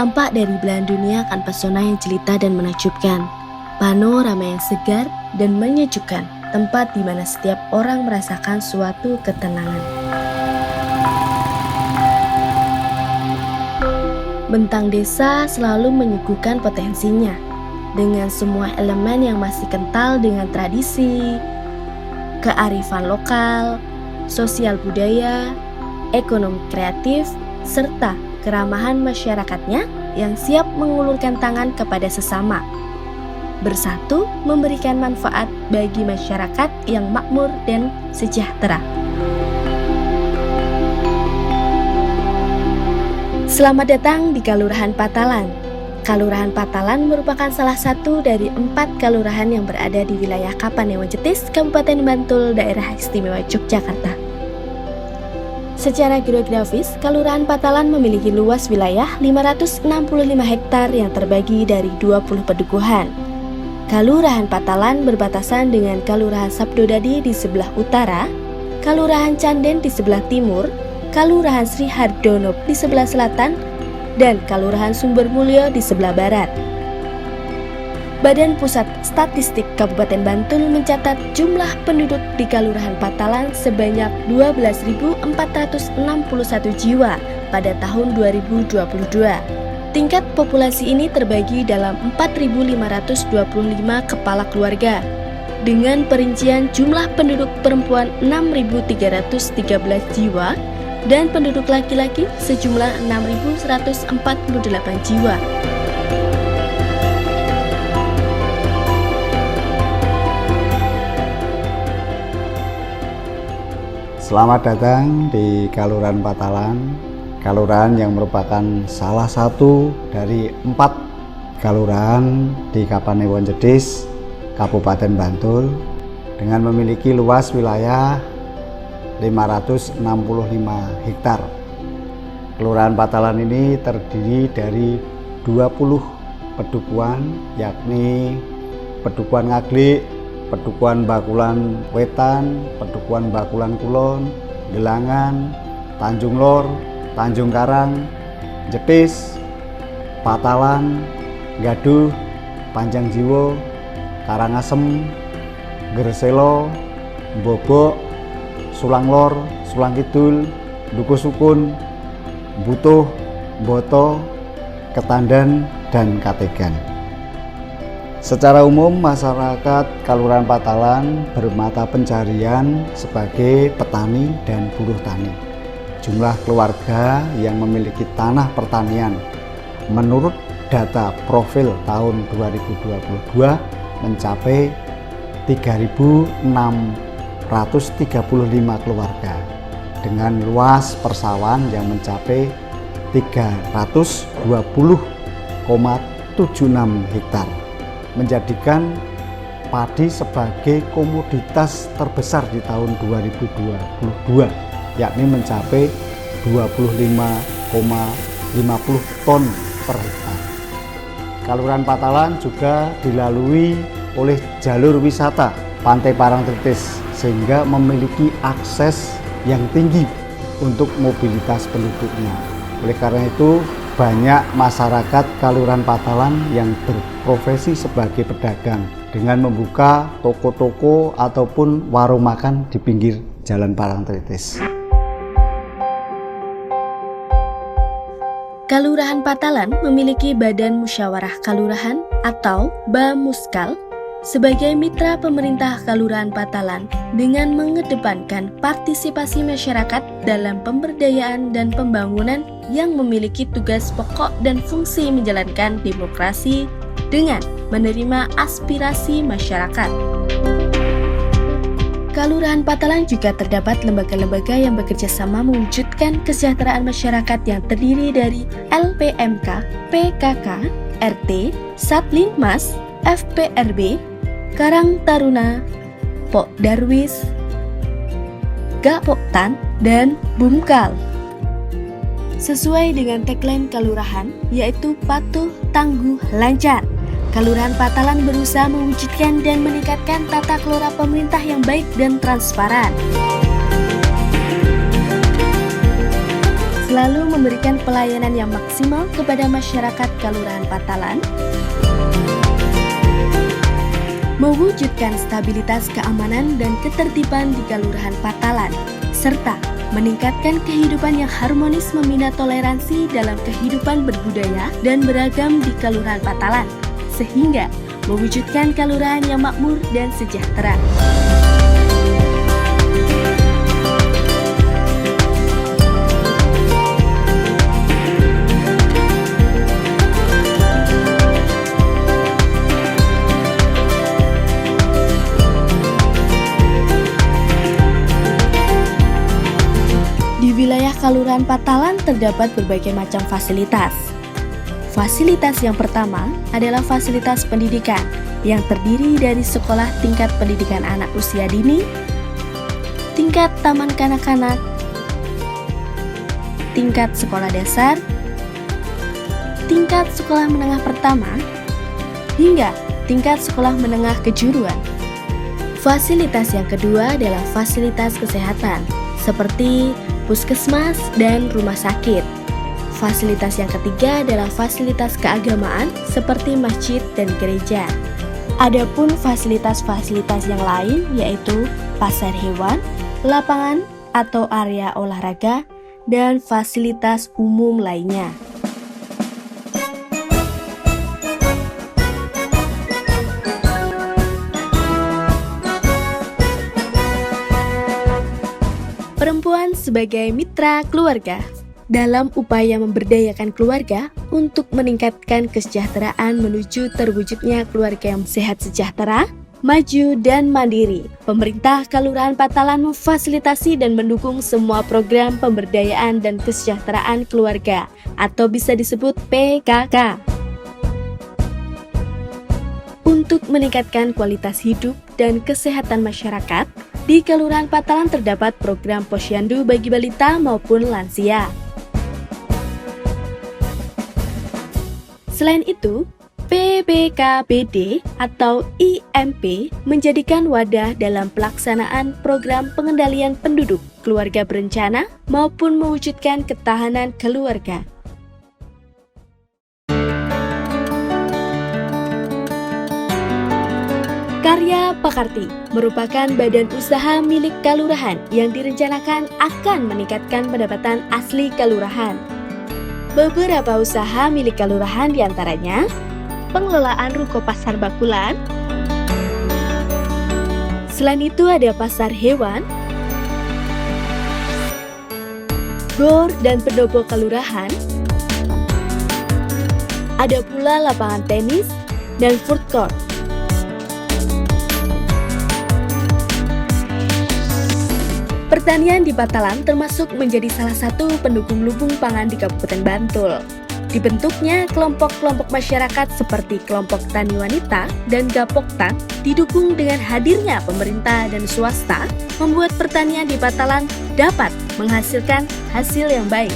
Tampak dari belahan dunia akan pesona yang jelita dan menakjubkan, panorama yang segar dan menyejukkan, tempat di mana setiap orang merasakan suatu ketenangan. Bentang Desa selalu menyuguhkan potensinya, dengan semua elemen yang masih kental dengan tradisi, kearifan lokal, sosial budaya, ekonomi kreatif, serta keramahan masyarakatnya yang siap mengulurkan tangan kepada sesama. Bersatu memberikan manfaat bagi masyarakat yang makmur dan sejahtera. Selamat datang di Kalurahan Patalan. Kalurahan Patalan merupakan salah satu dari 4 kalurahan yang berada di wilayah Kapanewon Jetis, Kabupaten Bantul, Daerah Istimewa Yogyakarta. Secara geografis, Kalurahan Patalan memiliki luas wilayah 565 hektar yang terbagi dari 20 pedukuhan. Kalurahan Patalan berbatasan dengan Kalurahan Sabdodadi di sebelah utara, Kalurahan Canden di sebelah timur, Kalurahan Sri Hardono di sebelah selatan, dan Kalurahan Sumbermulyo di sebelah barat. Badan Pusat Statistik Kabupaten Bantul mencatat jumlah penduduk di Kalurahan Patalan sebanyak 12.461 jiwa pada tahun 2022. Tingkat populasi ini terbagi dalam 4.525 kepala keluarga, dengan perincian jumlah penduduk perempuan 6.313 jiwa dan penduduk laki-laki sejumlah 6.148 jiwa. Selamat datang di Kalurahan Patalan, kalurahan yang merupakan salah satu dari 4 kalurahan di Kapanewon Jetis, Kabupaten Bantul, dengan memiliki luas wilayah 565 hektar. Kelurahan Patalan ini terdiri dari 20 pedukuhan, yakni Pedukuhan Ngaglik, Pedukuhan Bakulan Wetan, Pedukuhan Bakulan Kulon, Gelangan, Tanjung Lor, Tanjung Karang, Jetis, Patalan, Gaduh, Panjang Jiwo, Karangasem, Gerselo, Bobok, Sulang Lor, Sulang Kidul, Duku Sukun, Butuh, Boto, Ketandan, dan Kategan. Secara umum, masyarakat Kalurahan Patalan bermata pencarian sebagai petani dan buruh tani. Jumlah keluarga yang memiliki tanah pertanian menurut data profil tahun 2022 mencapai 3.635 keluarga dengan luas persawahan yang mencapai 320,76 hektar, menjadikan padi sebagai komoditas terbesar di tahun 2022, yakni mencapai 25,50 ton per hektar. Kalurahan Patalan juga dilalui oleh jalur wisata Pantai Parangtritis, sehingga memiliki akses yang tinggi untuk mobilitas penduduknya. Oleh karena itu, banyak masyarakat Kalurahan Patalan yang berprofesi sebagai pedagang dengan membuka toko-toko ataupun warung makan di pinggir Jalan Parangtritis. Kalurahan Patalan memiliki Badan Musyawarah Kalurahan atau BAMUSKAL sebagai mitra pemerintah Kalurahan Patalan dengan mengedepankan partisipasi masyarakat dalam pemberdayaan dan pembangunan yang memiliki tugas pokok dan fungsi menjalankan demokrasi dengan menerima aspirasi masyarakat. Kalurahan Patalan juga terdapat lembaga-lembaga yang bekerja sama mewujudkan kesejahteraan masyarakat yang terdiri dari LPMK, PKK, RT, Satlinmas, FPRB, Karang Taruna, Pok Darwis, Gapoktan, dan Bumkal. Sesuai dengan tagline Kalurahan, yaitu patuh, tangguh, lancar. Kalurahan Patalan berusaha mewujudkan dan meningkatkan tata kelola pemerintah yang baik dan transparan. selalu memberikan pelayanan yang maksimal kepada masyarakat Kelurahan Patalan, mewujudkan stabilitas keamanan dan ketertiban di Kelurahan Patalan, serta meningkatkan kehidupan yang harmonis membina toleransi dalam kehidupan berbudaya dan beragam di Kelurahan Patalan, sehingga mewujudkan kelurahan yang makmur dan sejahtera. Di wilayah Kelurahan Patalan terdapat berbagai macam fasilitas. Fasilitas yang pertama adalah fasilitas pendidikan yang terdiri dari sekolah tingkat pendidikan anak usia dini, tingkat taman kanak-kanak, tingkat sekolah dasar, tingkat sekolah menengah pertama, hingga tingkat sekolah menengah kejuruan. Fasilitas yang kedua adalah fasilitas kesehatan, seperti puskesmas dan rumah sakit. Fasilitas yang ketiga adalah fasilitas keagamaan seperti masjid dan gereja. Adapun fasilitas-fasilitas yang lain yaitu pasar hewan, lapangan atau area olahraga, dan fasilitas umum lainnya. Perempuan sebagai mitra keluarga. Dalam upaya memberdayakan keluarga untuk meningkatkan kesejahteraan menuju terwujudnya keluarga yang sehat sejahtera, maju dan mandiri, pemerintah Kelurahan Patalan memfasilitasi dan mendukung semua program pemberdayaan dan kesejahteraan keluarga atau bisa disebut PKK. Untuk meningkatkan kualitas hidup dan kesehatan masyarakat, di Kelurahan Patalan terdapat program posyandu bagi balita maupun lansia. Selain itu, PBKBD atau IMP menjadikan wadah dalam pelaksanaan program pengendalian penduduk, keluarga berencana, maupun mewujudkan ketahanan keluarga. Karya Pakarti merupakan badan usaha milik kelurahan yang direncanakan akan meningkatkan pendapatan asli kelurahan. Beberapa usaha milik kelurahan diantaranya pengelolaan ruko pasar Bakulan. Selain itu ada pasar hewan, gor dan pendopo kelurahan, ada pula lapangan tenis dan food court. Pertanian di Patalan termasuk menjadi salah satu pendukung lumbung pangan di Kabupaten Bantul. Dibentuknya kelompok-kelompok masyarakat seperti kelompok tani wanita dan gapoktan didukung dengan hadirnya pemerintah dan swasta membuat pertanian di Patalan dapat menghasilkan hasil yang baik.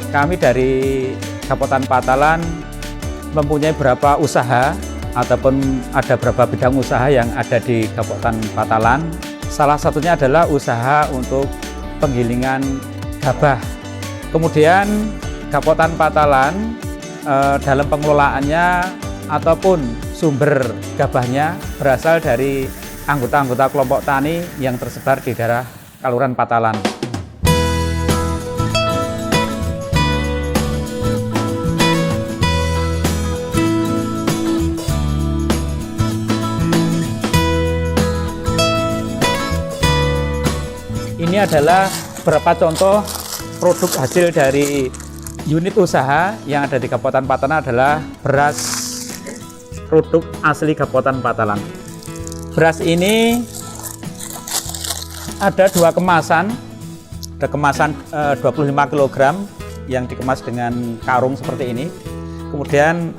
Kami dari Kabupaten Patalan mempunyai beberapa usaha ataupun ada beberapa bidang usaha yang ada di Kabupaten Patalan. Salah satunya adalah usaha untuk penggilingan gabah. Kemudian Kabupaten Patalan dalam pengelolaannya ataupun sumber gabahnya berasal dari anggota-anggota kelompok tani yang tersebar di daerah Kelurahan Patalan. Ini adalah beberapa contoh produk hasil dari unit usaha yang ada di Kabupaten Patalan adalah beras produk asli Kabupaten Patalan. Beras ini ada dua kemasan, ada kemasan 25 kg yang dikemas dengan karung seperti ini. Kemudian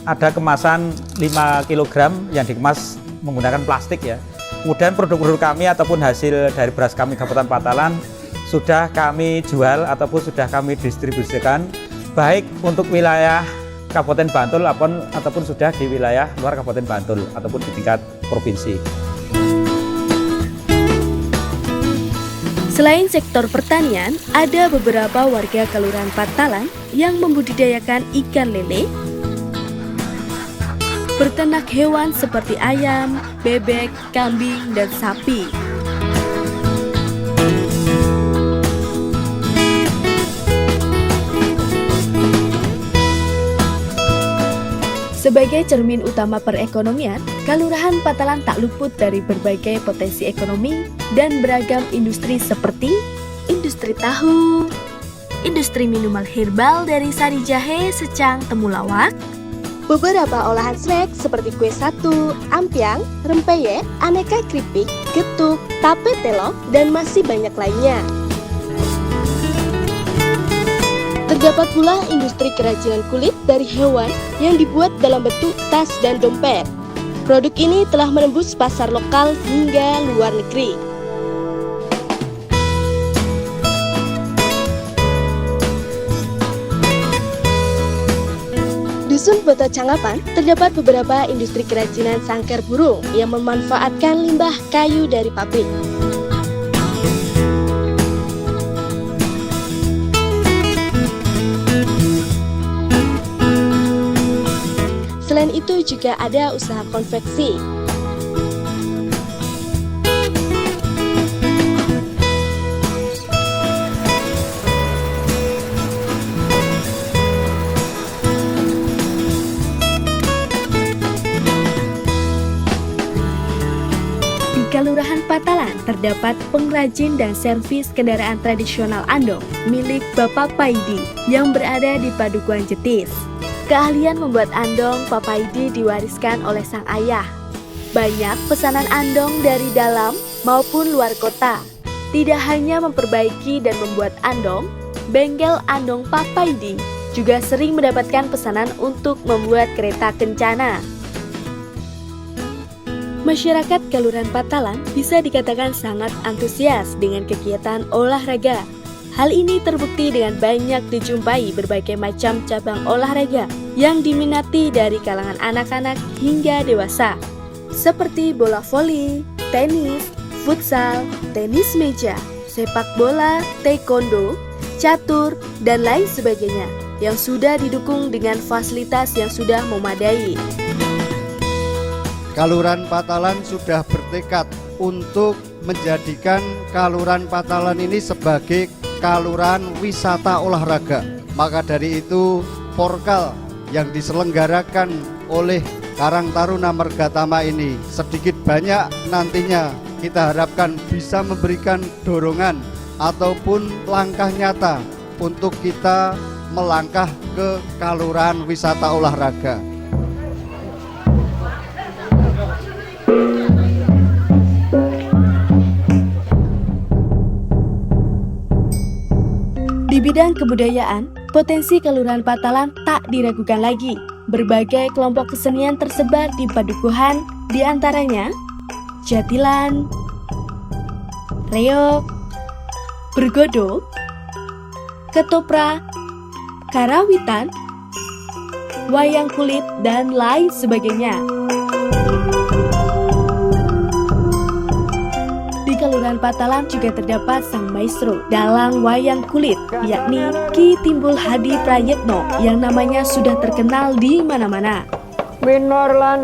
ada kemasan 5 kg yang dikemas menggunakan plastik ya. Kemudian produk-produk kami ataupun hasil dari beras kami Kabupaten Patalan sudah kami jual ataupun sudah kami distribusikan baik untuk wilayah Kabupaten Bantul ataupun sudah di wilayah luar Kabupaten Bantul ataupun di tingkat provinsi. Selain sektor pertanian, ada beberapa warga Kelurahan Patalan yang membudidayakan ikan lele, berternak hewan seperti ayam, bebek, kambing, dan sapi. Sebagai cermin utama perekonomian, Kelurahan Patalan tak luput dari berbagai potensi ekonomi dan beragam industri seperti industri tahu, industri minuman herbal dari sari jahe, secang, temulawak, beberapa olahan snack seperti kue satu, ampiang, rempeyek, aneka keripik, getuk, tape telok, dan masih banyak lainnya. Terdapat pula industri kerajinan kulit dari hewan yang dibuat dalam bentuk tas dan dompet. Produk ini telah menembus pasar lokal hingga luar negeri. Dusun Boto Cangapan terdapat beberapa industri kerajinan sangkar burung yang memanfaatkan limbah kayu dari pabrik. Selain itu juga ada usaha konveksi. Di Kelurahan Patalan terdapat pengrajin dan servis kendaraan tradisional andong milik Bapak Paidi yang berada di Padukuhan Jetis. Keahlian membuat andong Pak Paidi diwariskan oleh sang ayah. Banyak pesanan andong dari dalam maupun luar kota. Tidak hanya memperbaiki dan membuat andong, bengkel andong Pak Paidi juga sering mendapatkan pesanan untuk membuat kereta kencana. Masyarakat Kelurahan Patalan bisa dikatakan sangat antusias dengan kegiatan olahraga. Hal ini terbukti dengan banyak dijumpai berbagai macam cabang olahraga yang diminati dari kalangan anak-anak hingga dewasa, seperti bola voli, tenis, futsal, tenis meja, sepak bola, taekwondo, catur, dan lain sebagainya yang sudah didukung dengan fasilitas yang sudah memadai. Kelurahan Patalan sudah bertekad untuk menjadikan Kelurahan Patalan ini sebagai kelurahan wisata olahraga. Maka dari itu, Porkal yang diselenggarakan oleh Karang Taruna Mergatama ini sedikit banyak nantinya kita harapkan bisa memberikan dorongan ataupun langkah nyata untuk kita melangkah ke kelurahan wisata olahraga. Di bidang kebudayaan, potensi Kelurahan Patalan tak diragukan lagi. Berbagai kelompok kesenian tersebar di Padukuhan, di antaranya jatilan, reog, bergodo, ketoprak, karawitan, wayang kulit, dan lain sebagainya. Di Kelurahan Patalan juga terdapat sang maestro dalang wayang kulit, yakni Ki Timbul Hadi Prayetno yang namanya sudah terkenal di mana-mana. Minor lan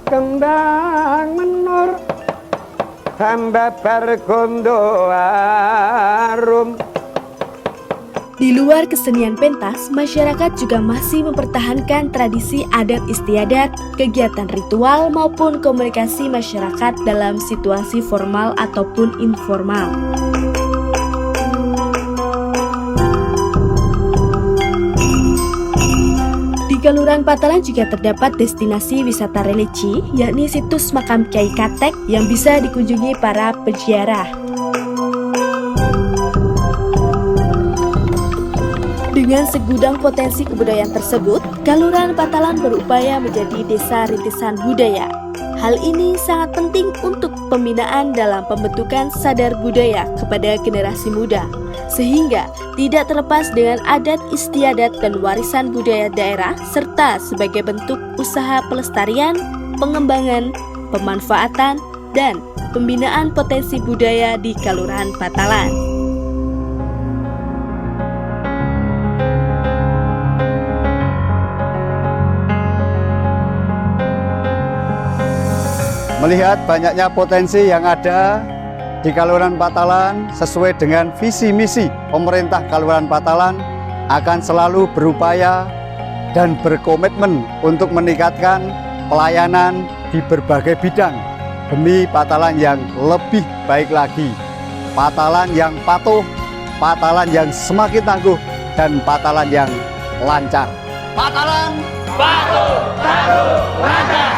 kembang menor hamba bergondo arum. Di luar kesenian pentas, masyarakat juga masih mempertahankan tradisi adat istiadat, kegiatan ritual maupun komunikasi masyarakat dalam situasi formal ataupun informal. Di Kelurahan Patalan juga terdapat destinasi wisata religi, yakni situs makam Kyai Katek yang bisa dikunjungi para peziarah. Dengan segudang potensi kebudayaan tersebut, Kelurahan Patalan berupaya menjadi desa rintisan budaya. Hal ini sangat penting untuk pembinaan dalam pembentukan sadar budaya kepada generasi muda, sehingga tidak terlepas dengan adat istiadat dan warisan budaya daerah, serta sebagai bentuk usaha pelestarian, pengembangan, pemanfaatan, dan pembinaan potensi budaya di Kelurahan Patalan. Melihat banyaknya potensi yang ada di Kelurahan Patalan sesuai dengan visi misi pemerintah Kelurahan Patalan akan selalu berupaya dan berkomitmen untuk meningkatkan pelayanan di berbagai bidang demi Patalan yang lebih baik lagi, Patalan yang patuh, Patalan yang semakin tangguh, dan Patalan yang lancar. Patalan patuh, tangguh, lancar.